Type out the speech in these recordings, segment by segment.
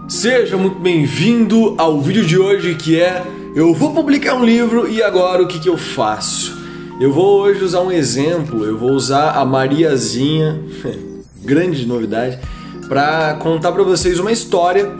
Seja muito bem-vindo ao vídeo de hoje, que é eu vou publicar um livro e agora o que eu faço? Eu vou hoje usar um exemplo, eu vou usar a Mariazinha, grande novidade, para contar para vocês uma história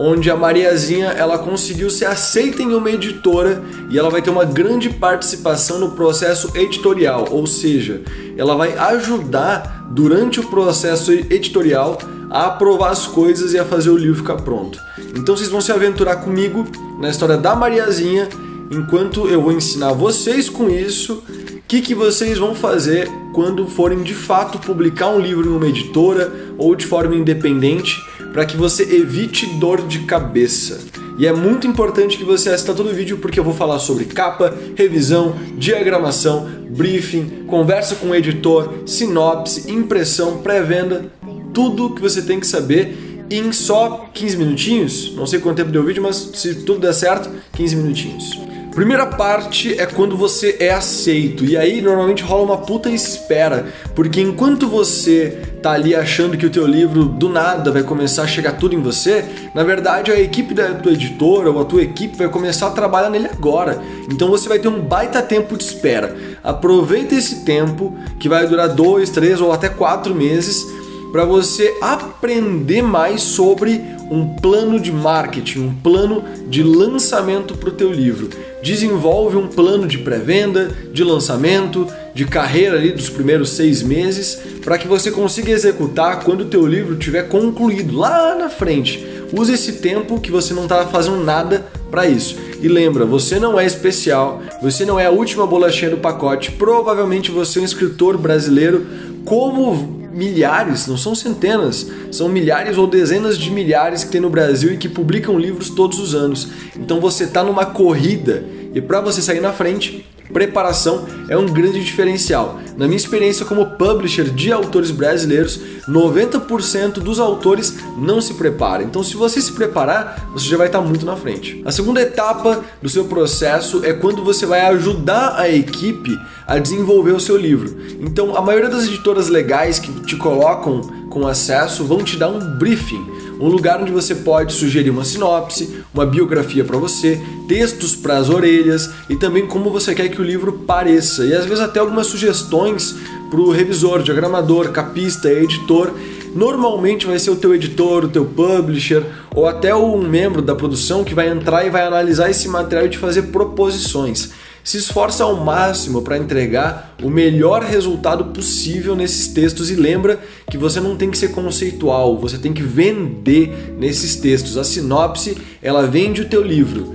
onde a Mariazinha ela conseguiu ser aceita em uma editora e ela vai ter uma grande participação no processo editorial, ou seja, ela vai ajudar durante o processo editorial a aprovar as coisas e a fazer o livro ficar pronto. Então vocês vão se aventurar comigo na história da Mariazinha, enquanto eu vou ensinar vocês com isso o que vocês vão fazer quando forem de fato publicar um livro em uma editora ou de forma independente, para que você evite dor de cabeça. E é muito importante que você assista todo o vídeo, porque eu vou falar sobre capa, revisão, diagramação, briefing, conversa com o editor, sinopse, impressão, pré-venda, tudo que você tem que saber em só 15 minutinhos. Não sei quanto tempo deu o vídeo, mas se tudo der certo, 15 minutinhos. Primeira parte é quando você é aceito, e aí normalmente rola uma puta espera, porque enquanto você tá ali achando que o teu livro do nada vai começar a chegar tudo em você, na verdade a equipe da tua editora ou a tua equipe vai começar a trabalhar nele agora. Então você vai ter um baita tempo de espera. Aproveita esse tempo, que vai durar 2, 3 ou até 4 meses, para você aprender mais sobre um plano de marketing, um plano de lançamento para o teu livro. Desenvolve um plano de pré-venda, de lançamento, de carreira ali dos primeiros 6 meses, para que você consiga executar quando o teu livro estiver concluído, lá na frente. Use esse tempo que você não está fazendo nada para isso. E lembra, você não é especial, você não é a última bolachinha do pacote, provavelmente você é um escritor brasileiro como milhares, não são centenas, são milhares ou dezenas de milhares que tem no Brasil e que publicam livros todos os anos. Então você está numa corrida e para você sair na frente, preparação é um grande diferencial. Na minha experiência como publisher de autores brasileiros, 90% dos autores não se preparam. Então se você se preparar, você já vai estar muito na frente. A segunda etapa do seu processo é quando você vai ajudar a equipe a desenvolver o seu livro. Então a maioria das editoras legais que te colocam com acesso vão te dar um briefing, um lugar onde você pode sugerir uma sinopse, uma biografia para você, textos para as orelhas e também como você quer que o livro pareça, e às vezes até algumas sugestões para o revisor, diagramador, capista, editor. Normalmente vai ser o teu editor, o teu publisher ou até um membro da produção que vai entrar e vai analisar esse material e te fazer proposições. Se esforça ao máximo para entregar o melhor resultado possível nesses textos e lembra que você não tem que ser conceitual, você tem que vender nesses textos. A sinopse, ela vende o teu livro.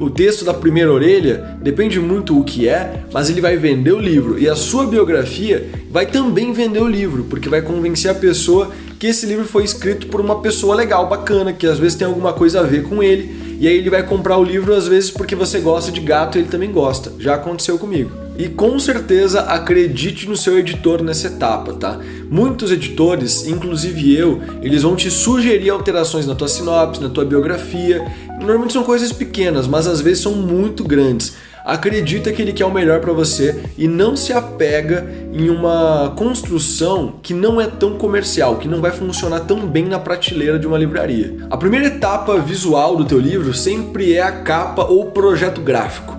O texto da primeira orelha depende muito o que é, mas ele vai vender o livro. E a sua biografia vai também vender o livro, porque vai convencer a pessoa que esse livro foi escrito por uma pessoa legal, bacana, que às vezes tem alguma coisa a ver com ele. E aí ele vai comprar o livro às vezes porque você gosta de gato e ele também gosta. Já aconteceu comigo. E com certeza acredite no seu editor nessa etapa, tá? Muitos editores, inclusive eu, eles vão te sugerir alterações na tua sinopse, na tua biografia. Normalmente são coisas pequenas, mas às vezes são muito grandes. Acredita que ele quer o melhor para você e não se apega em uma construção que não é tão comercial, que não vai funcionar tão bem na prateleira de uma livraria. A primeira etapa visual do teu livro sempre é a capa ou projeto gráfico.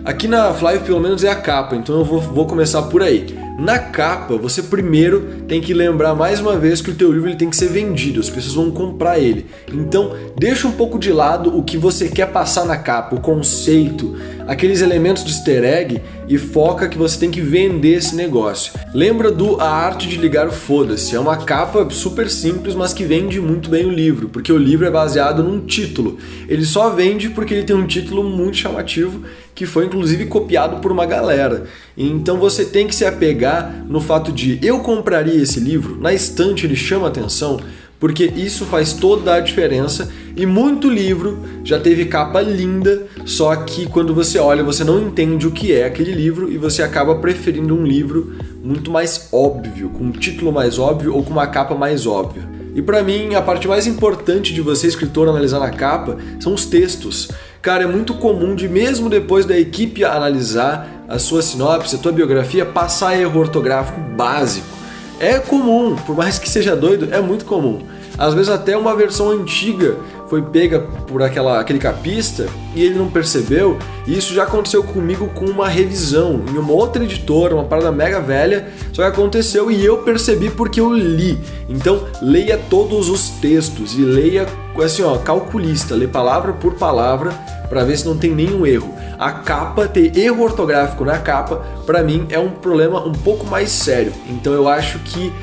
Aqui na Flive pelo menos é a capa, então eu vou começar por aí. Na capa, você primeiro tem que lembrar mais uma vez que o teu livro ele tem que ser vendido, as pessoas vão comprar ele. Então, deixa um pouco de lado o que você quer passar na capa, o conceito, aqueles elementos de easter egg e foca que você tem que vender esse negócio. Lembra do A Arte de Ligar o Foda-se, é uma capa super simples, mas que vende muito bem o livro, porque o livro é baseado num título. Ele só vende porque ele tem um título muito chamativo, que foi inclusive copiado por uma galera. Então você tem que se apegar no fato de eu compraria esse livro, na estante ele chama atenção, porque isso faz toda a diferença e muito livro já teve capa linda, só que quando você olha você não entende o que é aquele livro e você acaba preferindo um livro muito mais óbvio, com um título mais óbvio ou com uma capa mais óbvia. E pra mim a parte mais importante de você, escritor, analisar na capa são os textos. Cara, é muito comum de mesmo depois da equipe analisar a sua sinopse, a tua biografia, passar erro ortográfico básico. É comum, por mais que seja doido, é muito comum. Às vezes até uma versão antiga foi pega por aquele capista e ele não percebeu. E isso já aconteceu comigo com uma revisão em uma outra editora, uma parada mega velha, só que aconteceu e eu percebi porque eu li. Então leia todos os textos e leia assim, ó, calculista, lê palavra por palavra para ver se não tem nenhum erro. A capa, ter erro ortográfico na capa, para mim é um problema um pouco mais sério. Então eu acho que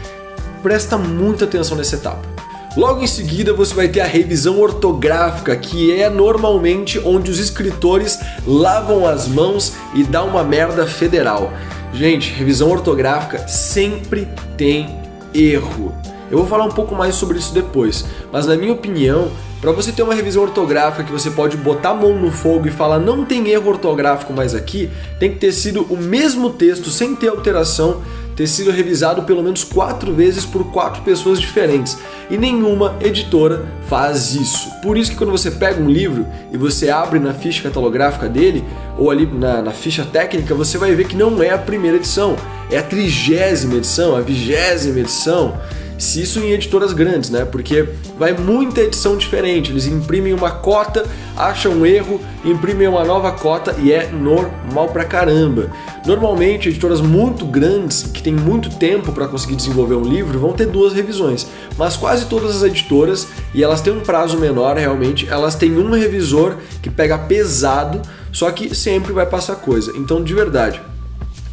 presta muita atenção nessa etapa. Logo em seguida você vai ter a revisão ortográfica, que é normalmente onde os escritores lavam as mãos e dá uma merda federal. Gente, revisão ortográfica sempre tem erro. Eu vou falar um pouco mais sobre isso depois, mas na minha opinião, para você ter uma revisão ortográfica que você pode botar a mão no fogo e falar não tem erro ortográfico mais aqui, tem que ter sido o mesmo texto, sem ter alteração, ter sido revisado pelo menos 4 vezes por 4 pessoas diferentes. E nenhuma editora faz isso. Por isso que quando você pega um livro e você abre na ficha catalográfica dele, ou ali na ficha técnica, você vai ver que não é a primeira edição, é a 30ª edição, a 20ª edição. Se isso em editoras grandes, né? Porque vai muita edição diferente, eles imprimem uma cota, acham um erro, imprimem uma nova cota e é normal pra caramba. Normalmente, editoras muito grandes, que têm muito tempo para conseguir desenvolver um livro, vão ter 2 revisões, mas quase todas as editoras, e elas têm um prazo menor realmente, elas têm um revisor que pega pesado, só que sempre vai passar coisa. Então, de verdade,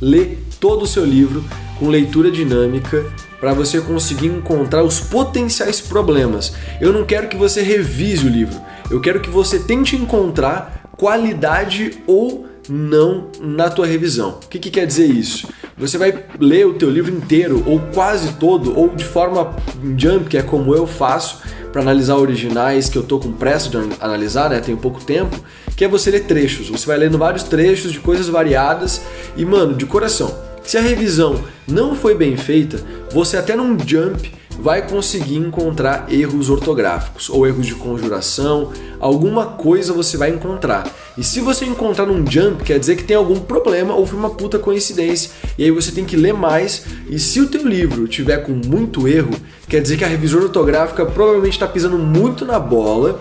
lê todo o seu livro com leitura dinâmica, para você conseguir encontrar os potenciais problemas. Eu não quero que você revise o livro, eu quero que você tente encontrar qualidade ou não na tua revisão. O que quer dizer isso? Você vai ler o teu livro inteiro, ou quase todo, ou de forma jump, que é como eu faço, para analisar originais que eu tô com pressa de analisar, né? Tem pouco tempo, que é você ler trechos. Você vai lendo vários trechos de coisas variadas e, mano, de coração, se a revisão não foi bem feita, você até num jump vai conseguir encontrar erros ortográficos ou erros de conjuração, alguma coisa você vai encontrar. E se você encontrar num jump, quer dizer que tem algum problema ou foi uma puta coincidência. E aí você tem que ler mais, e se o teu livro tiver com muito erro, quer dizer que a revisora ortográfica provavelmente está pisando muito na bola.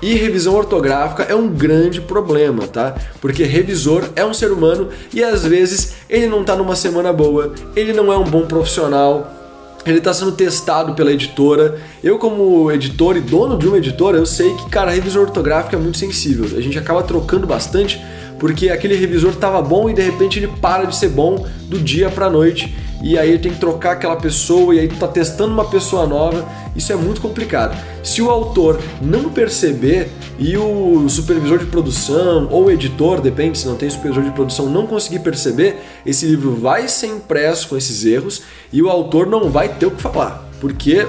E revisão ortográfica é um grande problema, tá? Porque revisor é um ser humano e às vezes ele não tá numa semana boa, ele não é um bom profissional, ele tá sendo testado pela editora. Eu, como editor e dono de uma editora, eu sei que, cara, a revisão ortográfica é muito sensível. A gente acaba trocando bastante porque aquele revisor tava bom e de repente ele para de ser bom do dia pra noite. E aí tem que trocar aquela pessoa e aí tu tá testando uma pessoa nova. Isso é muito complicado. Se o autor não perceber e o supervisor de produção ou o editor, depende, se não tem supervisor de produção, não conseguir perceber, esse livro vai ser impresso com esses erros e o autor não vai ter o que falar, porque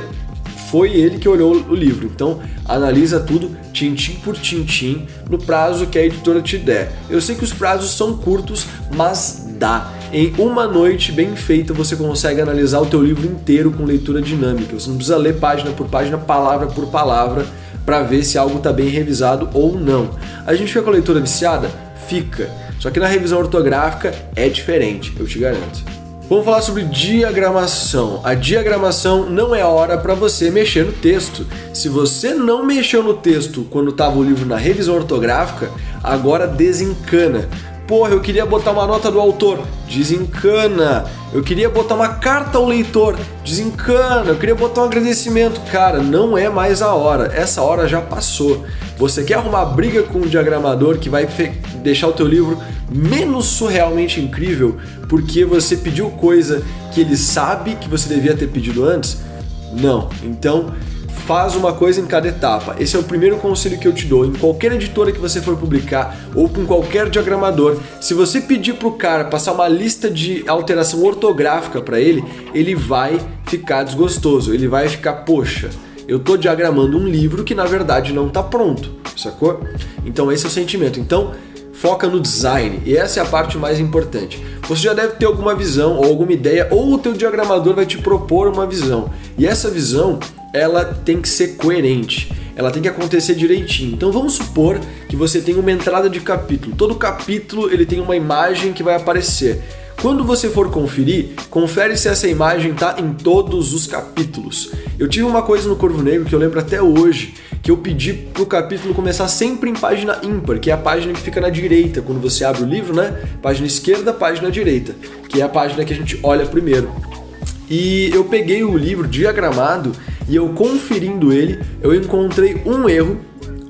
foi ele que olhou o livro. Então analisa tudo tintim por tintim no prazo que a editora te der. Eu sei que os prazos são curtos, mas dá. Em uma noite bem feita você consegue analisar o teu livro inteiro com leitura dinâmica. Você não precisa ler página por página, palavra por palavra, para ver se algo está bem revisado ou não. A gente fica com a leitura viciada? Fica. Só que na revisão ortográfica é diferente, eu te garanto. Vamos falar sobre diagramação. A diagramação não é hora para você mexer no texto. Se você não mexeu no texto quando estava o livro na revisão ortográfica, agora desencana. Porra, eu queria botar uma nota do autor, desencana. Eu queria botar uma carta ao leitor, desencana. Eu queria botar um agradecimento. Cara, não é mais a hora, essa hora já passou. Você quer arrumar briga com um diagramador que vai deixar o teu livro menos surrealmente incrível porque você pediu coisa que ele sabe que você devia ter pedido antes? Não. Então, faz uma coisa em cada etapa. Esse é o primeiro conselho que eu te dou. Em qualquer editora que você for publicar ou com qualquer diagramador, se você pedir pro cara passar uma lista de alteração ortográfica para ele, ele vai ficar desgostoso. Ele vai ficar, poxa, eu tô diagramando um livro que na verdade não tá pronto, sacou? Então esse é o sentimento. Então foca no design, e essa é a parte mais importante. Você já deve ter alguma visão ou alguma ideia, ou o teu diagramador vai te propor uma visão. E essa visão, ela tem que ser coerente, ela tem que acontecer direitinho. Então vamos supor que você tem uma entrada de capítulo. Todo capítulo ele tem uma imagem que vai aparecer. Quando você for conferir, confere se essa imagem está em todos os capítulos. Eu tive uma coisa no Corvo Negro que eu lembro até hoje, que eu pedi para o capítulo começar sempre em página ímpar, que é a página que fica na direita, quando você abre o livro, né? Página esquerda, página direita, que é a página que a gente olha primeiro. E eu peguei o livro diagramado e eu conferindo ele, eu encontrei um erro,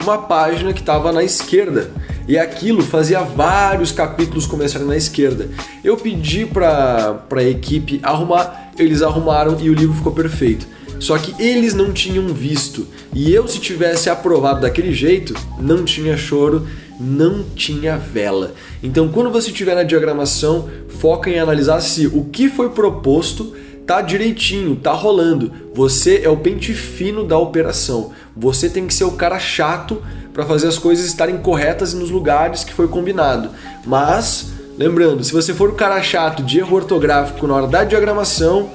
uma página que estava na esquerda. E aquilo fazia vários capítulos começarem na esquerda. Eu pedi para a equipe arrumar, eles arrumaram e o livro ficou perfeito. Só que eles não tinham visto. E eu, se tivesse aprovado daquele jeito, não tinha choro, não tinha vela. Então, quando você estiver na diagramação, foca em analisar se o que foi proposto tá direitinho, tá rolando. Você é o pente fino da operação. Você tem que ser o cara chato para fazer as coisas estarem corretas e nos lugares que foi combinado. Mas, lembrando, se você for o cara chato de erro ortográfico na hora da diagramação,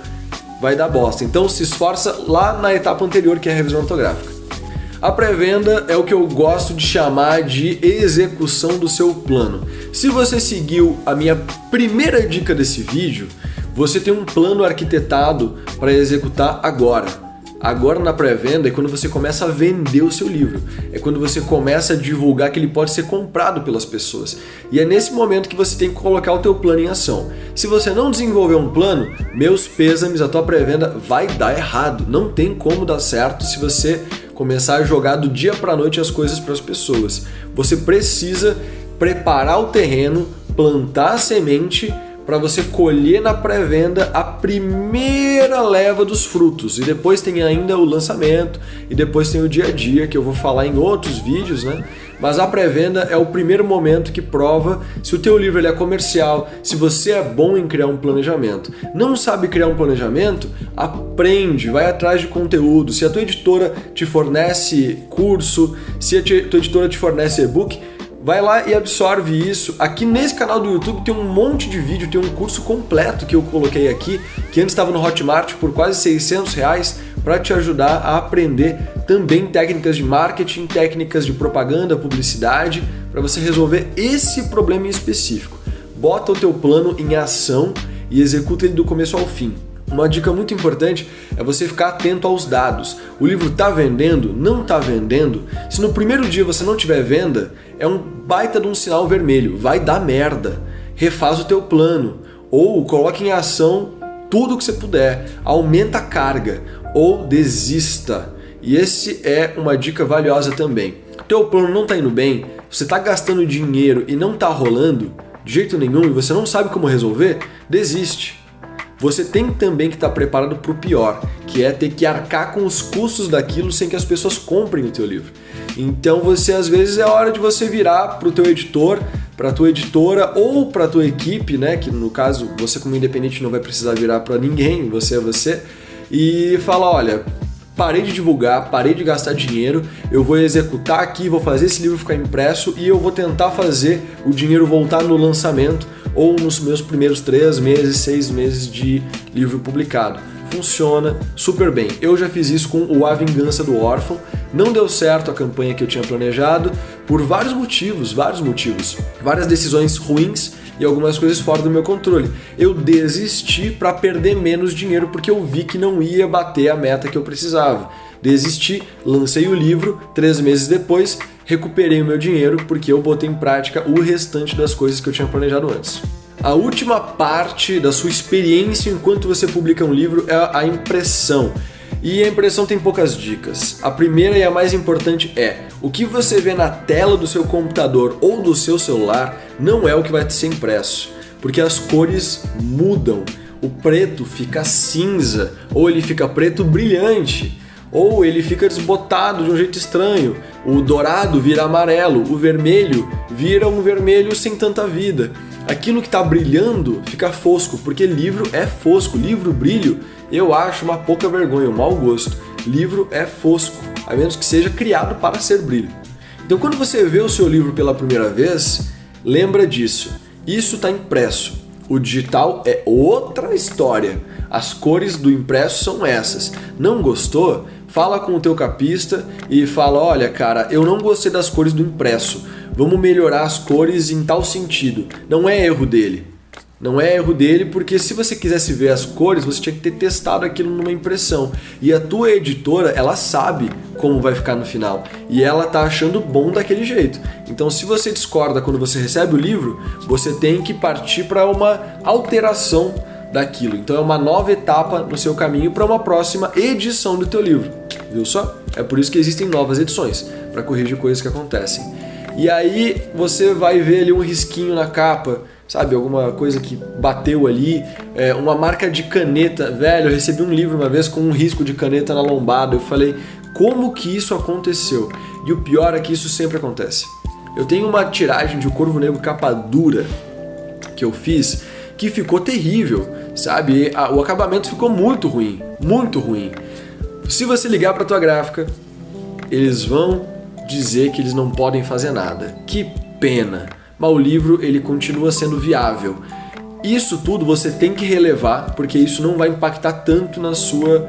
vai dar bosta. Então se esforça lá na etapa anterior, que é a revisão ortográfica. A pré-venda é o que eu gosto de chamar de execução do seu plano. Se você seguiu a minha primeira dica desse vídeo, você tem um plano arquitetado para executar agora. Agora na pré-venda é quando você começa a vender o seu livro, é quando você começa a divulgar que ele pode ser comprado pelas pessoas. E é nesse momento que você tem que colocar o teu plano em ação. Se você não desenvolver um plano, meus pêsames, a tua pré-venda vai dar errado. Não tem como dar certo se você começar a jogar do dia para a noite as coisas para as pessoas. Você precisa preparar o terreno, plantar a semente, para você colher na pré-venda a primeira leva dos frutos. E depois tem ainda o lançamento, e depois tem o dia a dia, que eu vou falar em outros vídeos, né? Mas a pré-venda é o primeiro momento que prova se o teu livro ele é comercial, se você é bom em criar um planejamento. Não sabe criar um planejamento? Aprende, vai atrás de conteúdo. Se a tua editora te fornece curso, se a tua editora te fornece e-book, vai lá e absorve isso. Aqui nesse canal do YouTube tem um monte de vídeo, tem um curso completo que eu coloquei aqui, que antes estava no Hotmart por quase R$600, para te ajudar a aprender também técnicas de marketing, técnicas de propaganda, publicidade, para você resolver esse problema em específico. Bota o teu plano em ação e executa ele do começo ao fim. Uma dica muito importante é você ficar atento aos dados. O livro está vendendo? Não está vendendo? Se no primeiro dia você não tiver venda, é um baita de um sinal vermelho. Vai dar merda. Refaz o teu plano. Ou coloque em ação tudo que você puder. Aumenta a carga. Ou desista. E esse é uma dica valiosa também. Teu plano não está indo bem, você está gastando dinheiro e não está rolando de jeito nenhum e você não sabe como resolver, desiste. Você tem também que estar preparado para o pior, que é ter que arcar com os custos daquilo sem que as pessoas comprem o teu livro. Então às vezes é hora de você virar para o teu editor, para a tua editora ou para a tua equipe, né? Que no caso você como independente não vai precisar virar para ninguém, você é você, e fala, olha, parei de divulgar, parei de gastar dinheiro, eu vou executar aqui, vou fazer esse livro ficar impresso e eu vou tentar fazer o dinheiro voltar no lançamento ou nos meus primeiros 3 meses, 6 meses de livro publicado. Funciona super bem. Eu já fiz isso com A Vingança do Órfão, não deu certo a campanha que eu tinha planejado por vários motivos, várias decisões ruins e algumas coisas fora do meu controle. Eu desisti para perder menos dinheiro porque eu vi que não ia bater a meta que eu precisava. Desisti, lancei o livro, 3 meses depois, recuperei o meu dinheiro porque eu botei em prática o restante das coisas que eu tinha planejado antes. A última parte da sua experiência enquanto você publica um livro é a impressão. E a impressão tem poucas dicas. A primeira e a mais importante é: o que você vê na tela do seu computador ou do seu celular não é o que vai ser impresso, porque as cores mudam. O preto fica cinza, ou ele fica preto brilhante, ou ele fica desbotado de um jeito estranho. O dourado vira amarelo, o vermelho vira um vermelho sem tanta vida. Aquilo que está brilhando fica fosco, porque livro é fosco. Livro brilho, eu acho uma pouca vergonha, um mau gosto. Livro é fosco, a menos que seja criado para ser brilho. Então quando você vê o seu livro pela primeira vez, lembra disso. Isso está impresso. O digital é outra história. As cores do impresso são essas. Não gostou? Fala com o teu capista e fala: olha cara, eu não gostei das cores do impresso. Vamos melhorar as cores em tal sentido. Não é erro dele. Não é erro dele, porque se você quisesse ver as cores, você tinha que ter testado aquilo numa impressão. E a tua editora, ela sabe como vai ficar no final. E ela tá achando bom daquele jeito. Então, se você discorda quando você recebe o livro, você tem que partir para uma alteração daquilo. Então, é uma nova etapa no seu caminho para uma próxima edição do teu livro. Viu só? É por isso que existem novas edições, para corrigir coisas que acontecem. E aí, você vai ver ali um risquinho na capa, sabe, alguma coisa que bateu ali, uma marca de caneta. Velho, eu recebi um livro uma vez com um risco de caneta na lombada. Eu falei, como que isso aconteceu? E o pior é que isso sempre acontece. Eu tenho uma tiragem de O Corvo Negro capa dura que eu fiz, que ficou terrível, sabe? O acabamento ficou muito ruim, muito ruim. Se você ligar para tua gráfica, eles vão dizer que eles não podem fazer nada. Que pena! Mas o livro ele continua sendo viável. Isso tudo você tem que relevar, porque isso não vai impactar tanto na sua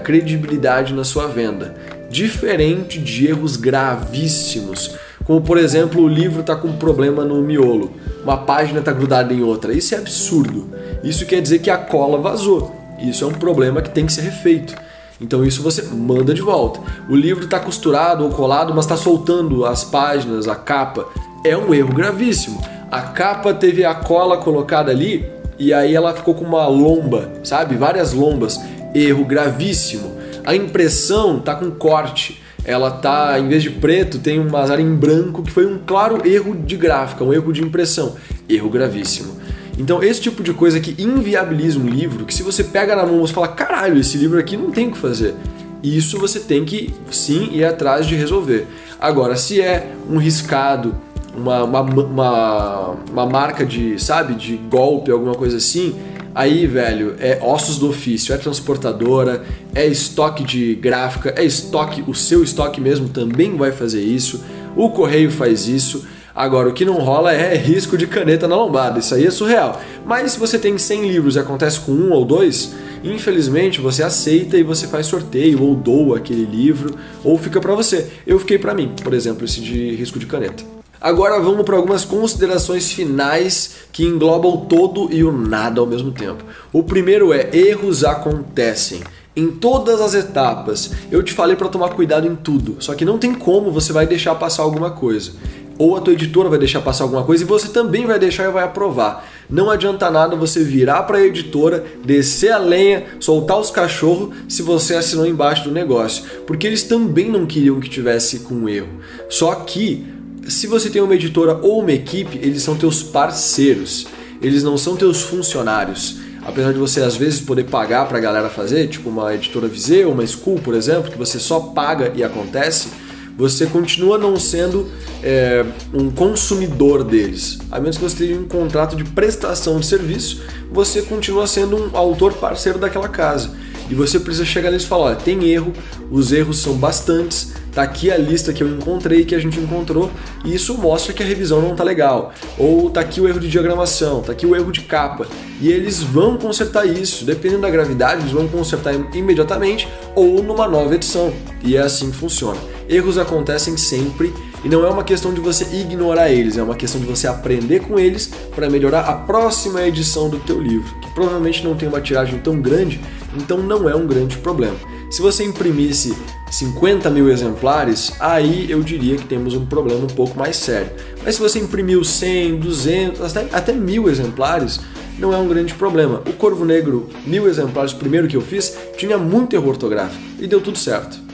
credibilidade, na sua venda. Diferente de erros gravíssimos, como por exemplo o livro está com um problema no miolo, uma página está grudada em outra. Isso é absurdo. Isso quer dizer que a cola vazou. Isso é um problema que tem que ser refeito. Então isso você manda de volta. O livro está costurado ou colado, mas está soltando as páginas, a capa. É um erro gravíssimo. A capa teve a cola colocada ali e aí ela ficou com uma lomba, sabe? Várias lombas. Erro gravíssimo. A impressão tá com corte. Ela tá, em vez de preto, tem umas áreas em branco, que foi um claro erro de gráfica, um erro de impressão. Erro gravíssimo. Então esse tipo de coisa que inviabiliza um livro, que se você pega na mão você fala, caralho, esse livro aqui não tem o que fazer. Isso você tem que sim ir atrás de resolver. Agora, se é um riscado, uma marca de, sabe, de golpe, alguma coisa assim, aí, velho, é ossos do ofício, é transportadora, é estoque de gráfica, é estoque, o seu estoque mesmo também vai fazer isso, o correio faz isso. Agora, o que não rola é risco de caneta na lombada, isso aí é surreal. Mas se você tem 100 livros e acontece com 1 ou 2, infelizmente você aceita e você faz sorteio ou doa aquele livro, ou fica pra você. Eu fiquei pra mim, por exemplo, esse de risco de caneta. Agora vamos para algumas considerações finais que englobam o todo e o nada ao mesmo tempo. O primeiro é: erros acontecem. Em todas as etapas. Eu te falei para tomar cuidado em tudo, só que não tem como você vai deixar passar alguma coisa. Ou a tua editora vai deixar passar alguma coisa e você também vai deixar e vai aprovar. Não adianta nada você virar para a editora, descer a lenha, soltar os cachorros se você assinou embaixo do negócio, porque eles também não queriam que tivesse com erro. Só que se você tem uma editora ou uma equipe, eles são teus parceiros, eles não são teus funcionários. Apesar de você às vezes poder pagar para a galera fazer, tipo uma editora Viseu, uma School, por exemplo, que você só paga e acontece, você continua não sendo um consumidor deles. A menos que você tenha um contrato de prestação de serviço, você continua sendo um autor parceiro daquela casa. E você precisa chegar neles e falar, olha, tem erro, os erros são bastantes, tá aqui a lista que eu encontrei, que a gente encontrou, e isso mostra que a revisão não tá legal. Ou tá aqui o erro de diagramação, tá aqui o erro de capa. E eles vão consertar isso, dependendo da gravidade, eles vão consertar imediatamente ou numa nova edição. E é assim que funciona. Erros acontecem sempre e não é uma questão de você ignorar eles, é uma questão de você aprender com eles para melhorar a próxima edição do teu livro, que provavelmente não tem uma tiragem tão grande, então não é um grande problema. Se você imprimisse 50 mil exemplares, aí eu diria que temos um problema um pouco mais sério. Mas se você imprimiu 100, 200, até 1000 exemplares, não é um grande problema. O Corvo Negro, 1000 exemplares, primeiro que eu fiz, tinha muito erro ortográfico e deu tudo certo.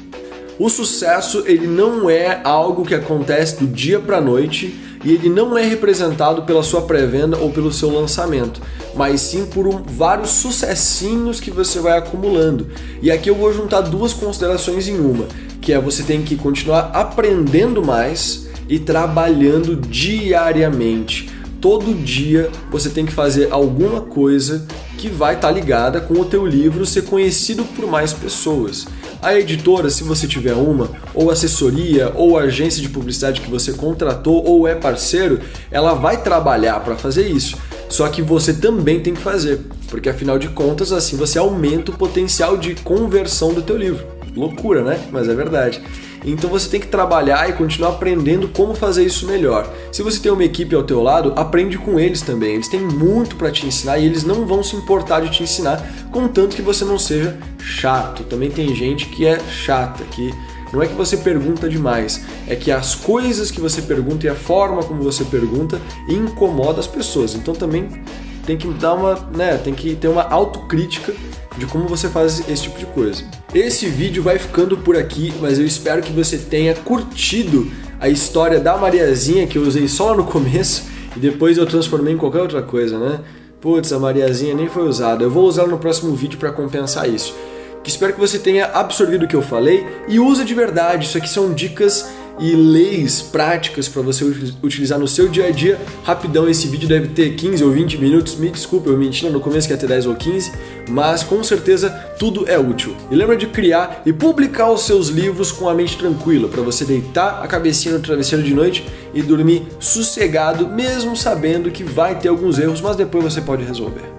O sucesso, ele não é algo que acontece do dia para a noite e ele não é representado pela sua pré-venda ou pelo seu lançamento, mas sim por vários sucessinhos que você vai acumulando. E aqui eu vou juntar duas considerações em uma, que é você tem que continuar aprendendo mais e trabalhando diariamente. Todo dia você tem que fazer alguma coisa que vai estar ligada com o teu livro ser conhecido por mais pessoas. A editora, se você tiver uma, ou assessoria, ou agência de publicidade que você contratou, ou é parceiro, ela vai trabalhar para fazer isso. Só que você também tem que fazer, porque afinal de contas, assim você aumenta o potencial de conversão do teu livro. Loucura, né? Mas é verdade. Então você tem que trabalhar e continuar aprendendo como fazer isso melhor. Se você tem uma equipe ao teu lado, aprende com eles também. Eles têm muito para te ensinar e eles não vão se importar de te ensinar, contanto que você não seja chato. Também tem gente que é chata, que não é que você pergunta demais, é que as coisas que você pergunta e a forma como você pergunta incomoda as pessoas. Então também tem que dar tem que ter uma autocrítica de como você faz esse tipo de coisa. Esse vídeo vai ficando por aqui, mas eu espero que você tenha curtido a história da Mariazinha, que eu usei só lá no começo e depois eu transformei em qualquer outra coisa, né? Putz, a Mariazinha nem foi usada. Eu vou usar no próximo vídeo para compensar isso. Espero que você tenha absorvido o que eu falei e usa de verdade. Isso aqui são dicas e leis práticas para você utilizar no seu dia a dia. Rapidão, esse vídeo deve ter 15 ou 20 minutos. Me desculpa, eu menti no começo que ia ter 10 ou 15, mas com certeza tudo é útil. E lembra de criar e publicar os seus livros com a mente tranquila, para você deitar a cabecinha no travesseiro de noite e dormir sossegado, mesmo sabendo que vai ter alguns erros, mas depois você pode resolver.